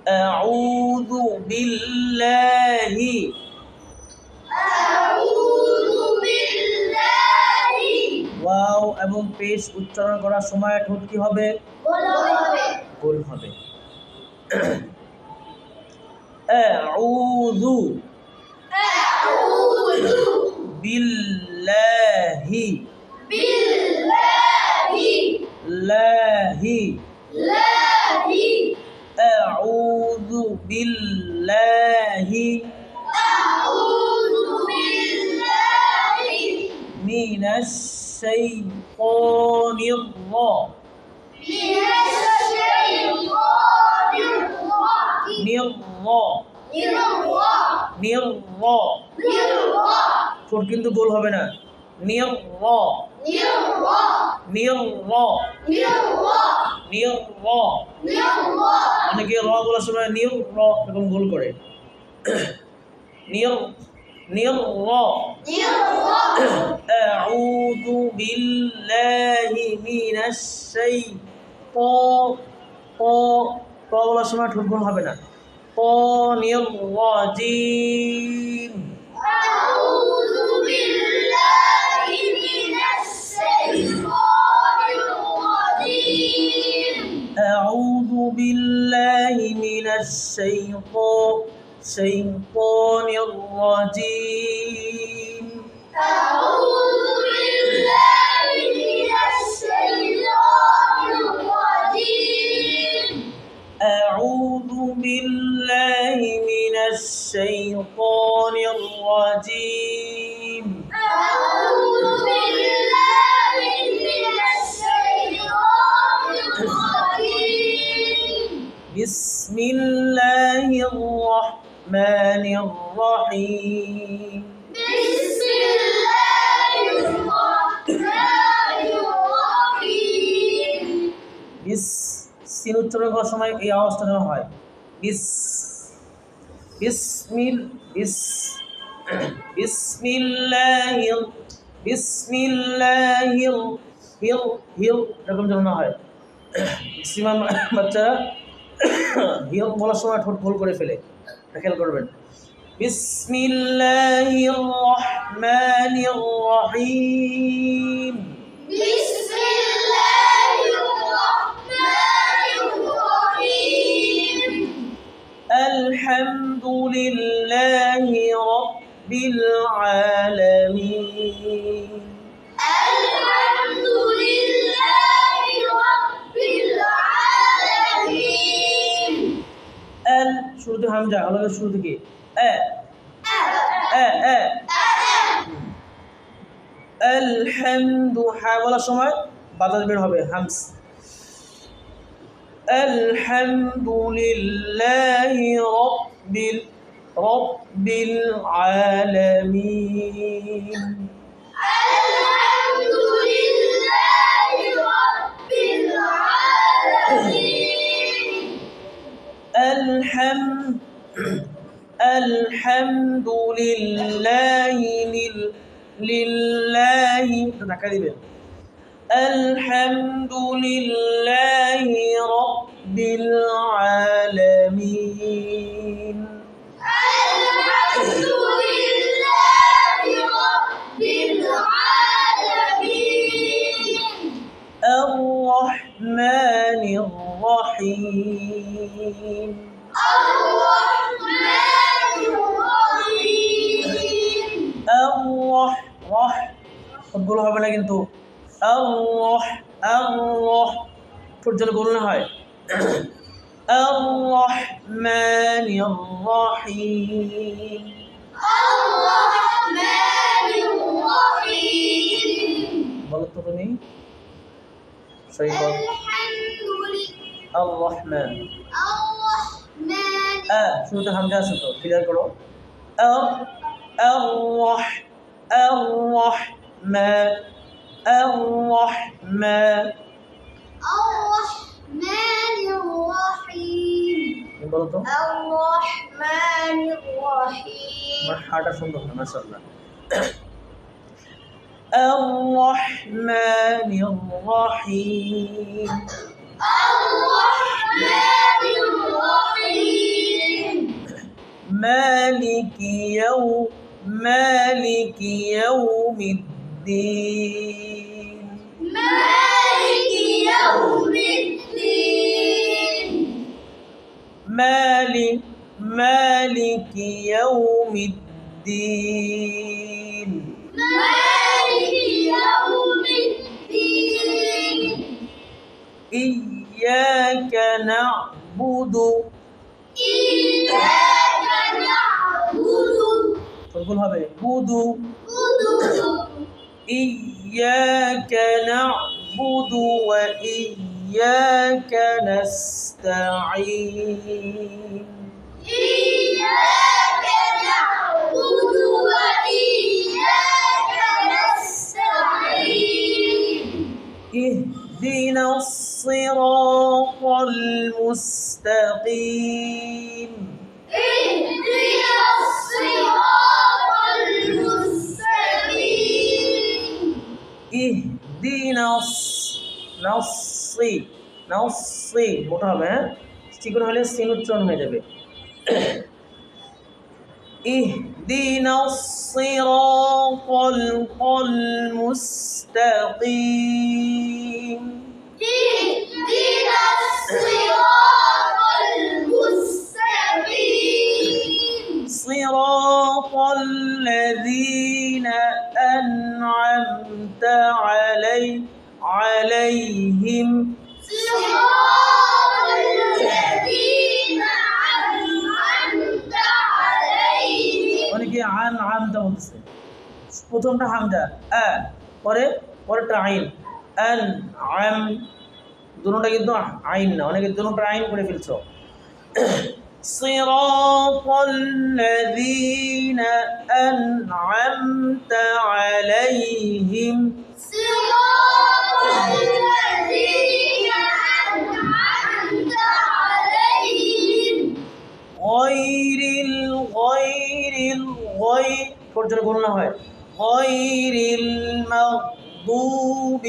আউযু বিল্লাহি ওয়াও এবং পেশ উচ্চারণ করার সময় ঠোঁট কি হবে? গোল হবে। আউযু বিল্লাহি লাহি আউযু বিল্লাহি মিনাশ শাইতানির ঠোঁট কিন্তু গোল হবে না। অনেকে র বলার সময় এরকম গোল করে। আউযু বিল্লাহি মিনাশ বলার সময় ঠোঁট গোল হবে না। রাজিম أعوذ بالله من الشيطان الرجيم أعوذ بالله من الشيطان الرجيم بسم الله الرحمن الرحيم সিন উচ্চারণ করার সময় এই আওয়াজটা নেওয়া হয়। বিসমিল্লাহির এরকম যেন হয়। ম্যাক্সিমাম বাচ্চারা হিল বলার সময় ঠোঁট ভুল করে ফেলে, খেয়াল করবেন। বিসমিল্লাহির রহমানির রহিম আলহামদুলিল্লাহি রাব্বিল আলামিন শুরুতে হামজা, আলাদা শুরু থেকে আলহামদু হা বলার সময় বাতাস বের হবে, হামস। আলহামদুলিল্লাহি রাব্বিল আলামিন আলহামদুলিল্লাহি লিল্লাহি ধাক্কা দিবেন। আলহামদুলিল্লাহি রাব্বিল আলামিন আর রহমানির রহিম সবগুলো হবে না কিন্তু। ঠোঁট যেন গোল না হয়। আর রহমানির রহিম বলো তো তুমি সহি বল। আর রহমান শুরুতে হামজা আছে তো, ক্লিয়ার করো। الرحمن الرحيم বলো তো। الرحمن الرحيم আমার হাটা সুন্দর না মাশাআল্লাহ। الرحمن الرحيم الرحمن الرحيم مالك يوم الدين مالك يوم الدين مالك يوم الدين مالك يوم الدين إياك نعبد إياك نعبد فنقول হবে বুদু إياك نعبد وإياك نستعين إياك نعبد وإياك نستعين اهدنا الصراط المستقيم اهدنا الصراط المستقيم اهدنا নসি মোটা হবে হ্যাঁ চিকন হলে সিন উচ্চারণ হয়ে যাবে اهدنا الصراط المستقيم اهدنا الصراط المستقيم صراط الذين أنعمت عليهم صراط الذين أنعمت عليهم অনেকে আমটা বলছে প্রথমটা হামজা পরেরটা আইন আম দুটোটা কিন্তু আইন না অনেকে দুটোটা আইন করে ফেলছো صراط الذين أنعمت عليهم صراط الذين أنعمت عليهم غير পর্যায়ে গণনা হয় غير المغضوب